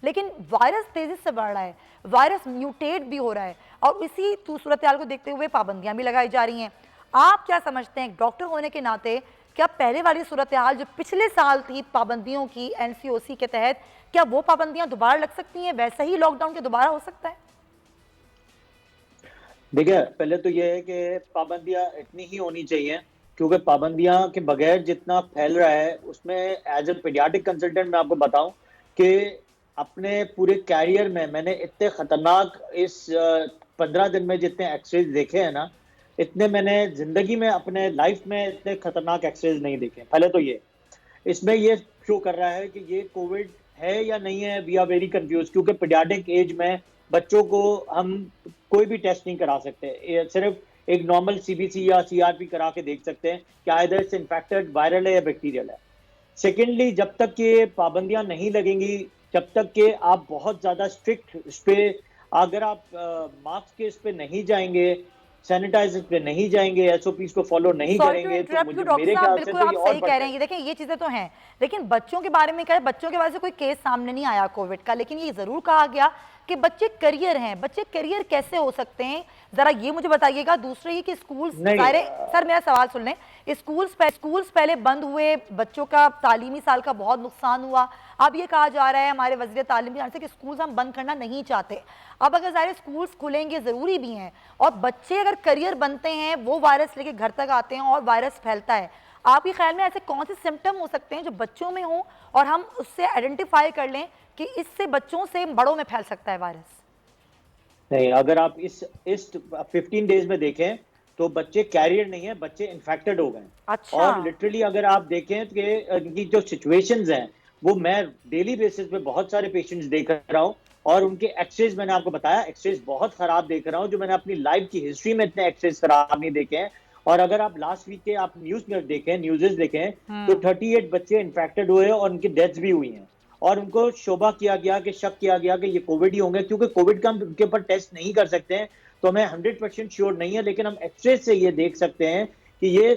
लेकिन वायरस तेजी से बढ़ रहा है, वायरस म्यूटेट भी हो रहा है और इसी सूरत हाल को देखते हुए पाबंदियां भी लगाई जा रही हैं। आप क्या समझते हैं डॉक्टर होने के नाते, क्या पहले वाली सूरत हाल जो पिछले साल थी पाबंदियों की एनसीओसी के तहत, क्या वो पाबंदियां दोबारा लग सकती हैं, वैसा ही लॉकडाउन के दोबारा हो सकता है? देखिए, पहले तो ये है कि पाबंदियां इतनी ही होनी चाहिए, क्योंकि पाबंदियां के बगैर जितना फैल रहा है उसमें एज ए पीडियाट्रिक कंसल्टेंट मैं आपको बताऊं कि अपने पूरे कैरियर में मैंने इतने खतरनाक इस 15 दिन में जितने एक्सरेज देखे हैं ना, इतने मैंने जिंदगी में अपने लाइफ में इतने खतरनाक एक्सरेज नहीं देखे। पहले तो ये इसमें ये शो कर रहा है कि ये कोविड है या नहीं है। वी आर वेरी कंफ्यूज, क्योंकि पीडियाट्रिक एज में बच्चों को हम कोई भी टेस्ट नहीं करा सकते, ये सिर्फ एक नॉर्मल सीबीसी या सीआरपी करा के देख सकते हैं कि आइदर इट्स इन्फेक्टेड वायरल है या बैक्टीरियल है। सेकेंडली, जब तक ये पाबंदियां नहीं लगेंगी, जब तक कि आप बहुत ज्यादा स्ट्रिक्ट इस पे, अगर आप मास्क के इस पे नहीं जाएंगे, सैनिटाइजर पे नहीं जाएंगे, एसओपीज को फॉलो नहीं सॉरी टू करेंगे, तो इंटरप्ट यू मुझे डॉक्टर मेरे साहब, ख्याल से बिल्कुल तो आप ये और सही बढ़ कह रहे हैं। जाएगा। ये देखिए, ये चीजें तो हैं, लेकिन बच्चों के बारे में क्या है, बच्चों के बारे से कोई केस सामने नहीं आया कोविड का, लेकिन ये जरूर कहा गया कि बच्चे करियर हैं। बच्चे करियर कैसे हो सकते हैं, जरा ये मुझे बताइएगा। दूसरे ये कि स्कूल्स नहीं सारे, सर मेरा सवाल सुन लें, स्कूल्स पहले बंद हुए, बच्चों का तालीमी साल का बहुत नुकसान हुआ। अब ये कहा जा रहा है हमारे वज़ीर तालीम से कि स्कूल्स हम बंद करना नहीं चाहते। अब अगर सारे स्कूल्स खुलेंगे, ज़रूरी भी हैं, और बच्चे अगर करियर बनते हैं, वो वायरस लेके घर तक आते हैं और वायरस फैलता है। आपके ख्याल में ऐसे कौन से सिम्टम हो सकते हैं जो बच्चों में हो और हम उससे आइडेंटिफाई कर लें कि इससे बच्चों से बड़ों में फैल सकता है वायरस? नहीं, अगर आप इस 15 डेज में देखें तो बच्चे कैरियर नहीं है, बच्चे इन्फेक्टेड हो गए। अच्छा। और लिटरली अगर आप देखें कि इनकी जो सिचुएशंस हैं, वो मैं डेली बेसिस पे बहुत सारे पेशेंट्स देख रहा हूँ, और उनके एक्सरेज मैंने आपको बताया, एक्सरेज बहुत खराब देख रहा हूँ, जो मैंने अपनी लाइफ की हिस्ट्री में इतने एक्सरेज खराब नहीं देखे हैं। और अगर आप लास्ट वीक के आप न्यूज में देखें, न्यूज़ेस देखें, तो 38 बच्चे इन्फेक्टेड हुए और उनकी डेथ्स भी हुई हैं। और उनको शोभा किया गया, कि शक किया गया कि ये कोविड ही होंगे, क्योंकि कोविड का हम उनके ऊपर टेस्ट नहीं कर सकते हैं, तो हमें 100% श्योर नहीं है, लेकिन हम एक्सरे से ये देख सकते हैं कि ये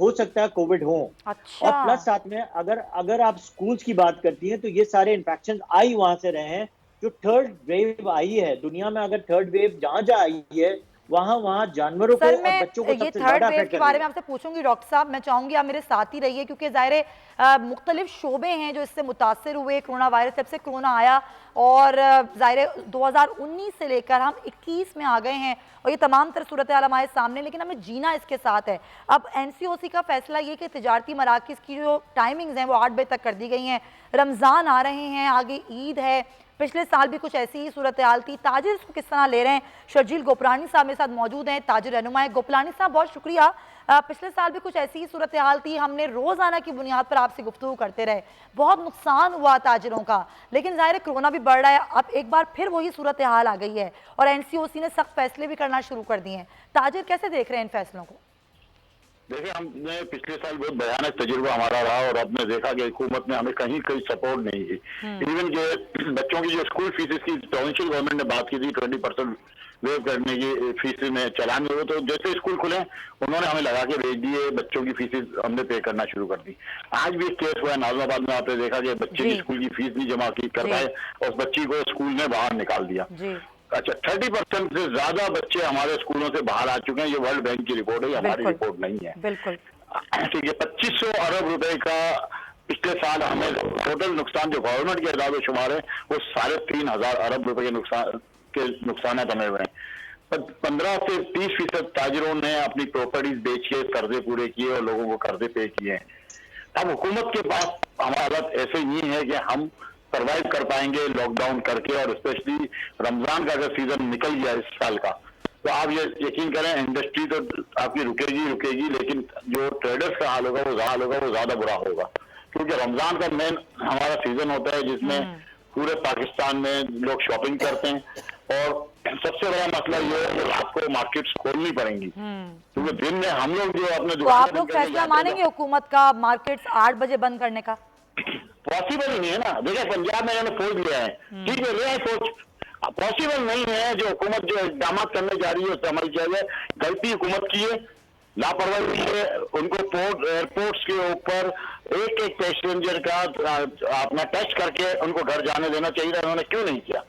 हो सकता है कोविड हो। और अच्छा। प्लस साथ में अगर अगर आप स्कूल्स की बात करती हैं, तो ये सारे इन्फेक्शन आई वहां से रहे हैं जो थर्ड वेव आई है दुनिया में। अगर थर्ड वेव जहां जहां आई है, वहां वहां जानवरों को सर और मैं बच्चों को ये सबसे थर्ड ज्यादा वेव अफेक्ट के कर रही बारे में है। आपसे पूछूंगी डॉक्टर साहब, मैं चाहूंगी आप मेरे साथ ही रहिए, क्योंकि ज़ाहिर मुख्तलिफ शोबे हैं जो इससे मुतासर हुए कोरोना वायरस, जब से कोरोना आया। और ज़ाहिर 2019 से लेकर हम 21 में आ गए हैं और ये तमाम तर सूरत हाल हमारे सामने, लेकिन हमें जीना इसके साथ है। अब एनसीओसी का फैसला ये कि तिजारती मराकिज़ की जो टाइमिंग्स हैं वो 8 बजे तक कर दी गई हैं। रमज़ान आ रहे हैं, आगे ईद है, पिछले साल भी कुछ ऐसी ही सूरत हाल थी। ताजिर इसको किस तरह ले रहे हैं? शर्जील गोपलानी साहब मेरे साथ मौजूद हैं, ताजिर रहनुमा। गोपलानी साहब बहुत शुक्रिया। पिछले साल भी कुछ ऐसी ही सूरत हाल थी, हमने रोज़ाना की बुनियाद पर आपसे गुफ्तगू करते रहे, बहुत नुकसान हुआ ताजिरों का, लेकिन ज़ाहिर कोरोना भी बढ़ रहा है, अब एक बार फिर वही सूरत हाल आ गई है और एनसीओसी ने सख्त फैसले भी करना शुरू कर दिए हैं। ताजिर कैसे देख रहे हैं इन फैसलों को? देखिए, हमने पिछले साल बहुत भयानक तजुर्बा हमारा रहा और हमने देखा कि हुकूमत ने हमें कहीं कोई सपोर्ट नहीं की। इवन जो बच्चों की जो स्कूल फीसेस की प्रोविंशियल गवर्नमेंट ने बात की थी 20% वेव करने की फीस में चलान में, वो तो जैसे स्कूल खुले उन्होंने हमें लगा के भेज दिए, बच्चों की फीसेस हमने पे करना शुरू कर दी। आज भी एक केस हुआ है नाजमाबाद में, आपने देखा कि बच्चे की स्कूल की फीस नहीं जमा की कर पाए और बच्ची को स्कूल ने बाहर निकाल दिया। अच्छा, 30% से ज्यादा बच्चे हमारे स्कूलों से बाहर आ चुके हैं। ये वर्ल्ड बैंक की रिपोर्ट है, ये हमारी रिपोर्ट नहीं है। बिल्कुल ठीक है, 2500 अरब रुपए का पिछले साल हमें टोटल नुकसान जो गवर्नमेंट के अदाद शुमार है वो 3500 अरब रुपए के नुकसान हमें हुए हैं। 15 से 30% ताजिरों ने अपनी प्रॉपर्टीज बेची है, कर्जे पूरे किए और लोगों को कर्जे पे किए हैं। अब हुकूमत के पास हमारा हालत ऐसे नहीं है कि हम सर्वाइव कर पाएंगे लॉकडाउन करके, और स्पेशली रमजान का अगर सीजन निकल गया इस साल का, तो आप ये यकीन करें इंडस्ट्री तो आपकी रुकेगी, लेकिन जो ट्रेडर्स का हाल होगा वो ज्यादा बुरा होगा, क्योंकि रमजान का मेन हमारा सीजन होता है जिसमें पूरे पाकिस्तान में लोग शॉपिंग करते हैं। और सबसे बड़ा मसला ये है कि आपको मार्केट्स खोलनी पड़ेंगी, क्योंकि दिन में हम लोग जो अपने तो आप लोग फैसला मानेंगे हुकूमत का मार्केट्स 8 बजे बंद करने का? पॉसिबल ही नहीं है ना। देखिए, पंजाब में इन्होंने फौज लिया है, ठीक है, ले आए फौज, पॉसिबल नहीं है। जो हुकूमत जो इकदाम करने जा रही है उससे अमल किया जाए। गलती हुकूमत की है, लापरवाही से उनको एयरपोर्ट्स के ऊपर एक एक पैसेंजर का अपना टेस्ट करके उनको घर जाने देना चाहिए था, उन्होंने क्यों नहीं किया?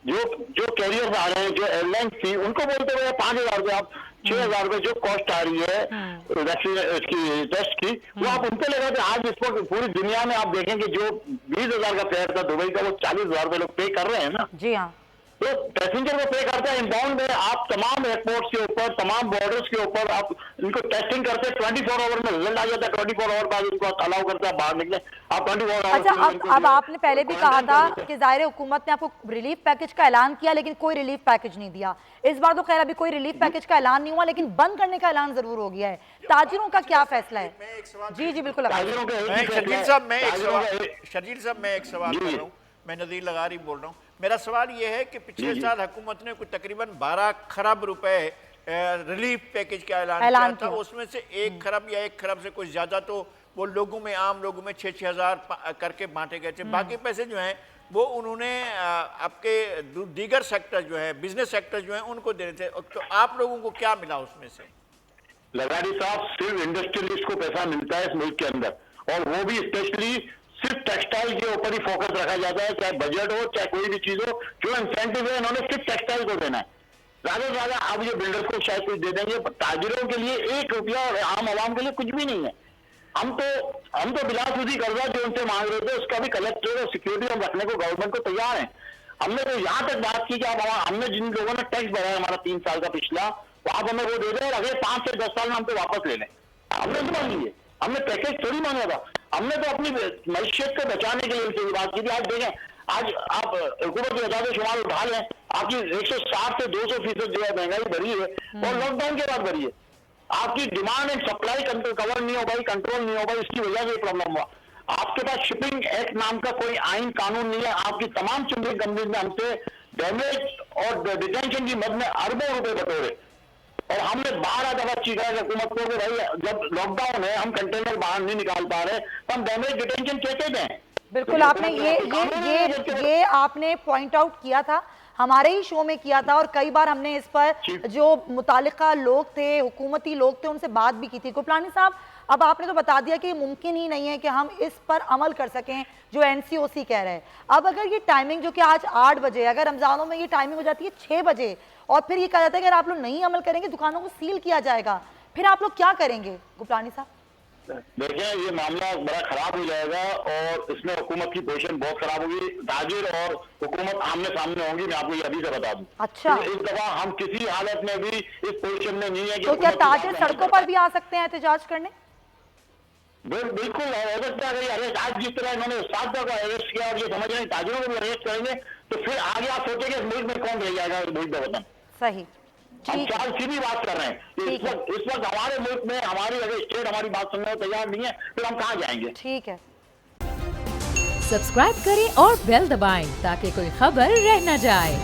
जो कैरियर्स आ रहे हैं, जो एयरलाइन थी, उनको बोलते हुए 5,000 रुपये, आप 6,000 रुपये जो कॉस्ट आ रही है वैक्सीन इसकी टेस्ट की, वो आप उनपे लगाते। आज इस वक्त पूरी दुनिया में आप देखेंगे जो 20,000 का फेयर था दुबई का, वो 40,000 रुपये लोग पे कर रहे हैं ना। जी हाँ, तो पैसेंजर को पे करते हैं इनबाउंड में, आप तमाम एयरपोर्ट्स के ऊपर, तमाम बॉर्डर्स के ऊपर आप इनको टेस्टिंग करते हैं, 24 आवर में रिजल्ट आ जाता है, 24 आवर बाद उनको अलाउ करते हैं बाहर निकले, आप 24 आवर। अच्छा, अब आपने पहले भी कहा था कि ज़ाहिर है हुकूमत ने आपको रिलीफ पैकेज का ऐलान किया, लेकिन कोई रिलीफ पैकेज नहीं दिया। इस बार तो खैर अभी कोई रिलीफ पैकेज का ऐलान नहीं हुआ, लेकिन बंद करने का ऐलान जरूर हो गया है। ताजिरों का क्या फैसला है? जी जी बिल्कुल। शर्जील साहब, मैं एक सवाल कर रहा हूँ, मैं नज़ीर लगारी बोल रहा हूँ। मेरा सवाल ये है कि पिछले साल हुकूमत ने कुछ तकरीबन 12 खरब रुपए रिलीफ पैकेज का ऐलान किया था, उसमें से 1 खरब या 1 खरब से कुछ ज्यादा तो वो लोगों में, आम लोगों में 6-6 हज़ार करके बांटे गए थे। बाकी पैसे जो हैं वो उन्होंने आपके दीगर सेक्टर जो है, बिजनेस सेक्टर जो है, उनको देने थे। तो आप लोगों को क्या मिला उसमें से? लगारी साहब, सिर्फ इंडस्ट्रियलिस्ट को पैसा मिलता है इस मुल्क के अंदर, और वो भी स्पेशली सिर्फ टेक्सटाइल के ऊपर ही फोकस रखा जाता है, चाहे बजट हो चाहे कोई भी चीज हो। जो इंसेंटिव है इन्होंने सिर्फ टेक्सटाइल को देना है, ज्यादा से ज्यादा अब ये बिल्डर्स को शायद कुछ दे देंगे, ताजिरों के लिए 1 रुपया और आम आवाम के लिए कुछ भी नहीं है। हम तो बिलाशुदी कर्जा जो उनसे मांग रहे थे उसका भी कलेक्टर और सिक्योरिटी हम रखने को गवर्नमेंट को तैयार है। हमने तो यहाँ तक बात की कि आप हमने जिन लोगों ने टैक्स बढ़ाया हमारा 3 साल का पिछला, तो आप हमें वो दे दें और अगले 5 से 10 साल में हमको वापस ले लें। हमने तो मांगी है, हमने पैकेज थोड़ी मांगा था, हमने तो अपनी मैशियत को बचाने के लिए उनसे बात की थी। आज देखें, आज आप हुकूमत के आदाद शुमार उठा लें, आपकी 160 से 200% जो है महंगाई बढ़ी है, और लॉकडाउन के बाद बढ़ी है। आपकी डिमांड एंड सप्लाई कवर नहीं हो पाई, कंट्रोल नहीं हो पाई, इसकी वजह से प्रॉब्लम हुआ। आपके पास शिपिंग एक्ट नाम का कोई आइन कानून नहीं है। आपकी तमाम शिपिंग कंपनी ने हमसे डैमेज और डिटेंशन की मद में अरबों रुपए बटोरे, और हमने 12 दफा चीखा है हुकूमत को कि भाई जब लॉकडाउन है, हम कंटेनर बाहर नहीं निकाल पा रहे, तो हम डैमेज डिटेंशन कैसे दें? बिल्कुल, आपने ये आपने पॉइंट आउट किया था, हमारे ही शो में किया था, और कई बार हमने इस पर जो मुतालिका लोग थे, हुकूमती लोग थे, उनसे बात भी की थी। गुपलानी साहब, अब आपने तो बता दिया कि मुमकिन ही नहीं है कि हम इस पर अमल कर सकें जो एनसीओसी कह रहे हैं। अब अगर ये टाइमिंग जो कि आज 8 बजे, अगर रमजानों में ये टाइमिंग हो जाती है 6 बजे, और फिर ये कहा जाता है कि अगर आप लोग नहीं अमल करेंगे दुकानों को सील किया जाएगा, फिर आप लोग क्या करेंगे? गुपलानी साहब, देखिए, ये मामला बड़ा खराब हो जाएगा और इसमें हुकूमत की पोजीशन बहुत खराब होगी। ताजिर और हुकूमत आमने सामने होंगी, मैं आपको ये अभी से बता दूं। अच्छा, तो इस दफा हम किसी हालत में भी इस पोजीशन में नहीं है कि तो क्या ताजिर सड़कों पर भी आ सकते हैं एहतजाज करने? बिल्कुल हो सकता है। अरेस्ट आज जिस तरह इन्होंने 7 का अरेस्ट किया और ये समझ रहे हैं ताजिरों को भी अरेस्ट करेंगे, तो फिर आगे आप सोचेंगे मुल्क में कौन रह जाएगा मुल्क वतन। सही, हम 4 सीधी बात कर रहे हैं। इस वक्त हमारे मुल्क में हमारी अगर स्टेट हमारी बात सुनने को तैयार नहीं है, फिर हम कहाँ जाएंगे? ठीक है। सब्सक्राइब करें और बेल दबाएं ताकि कोई खबर रह न जाए।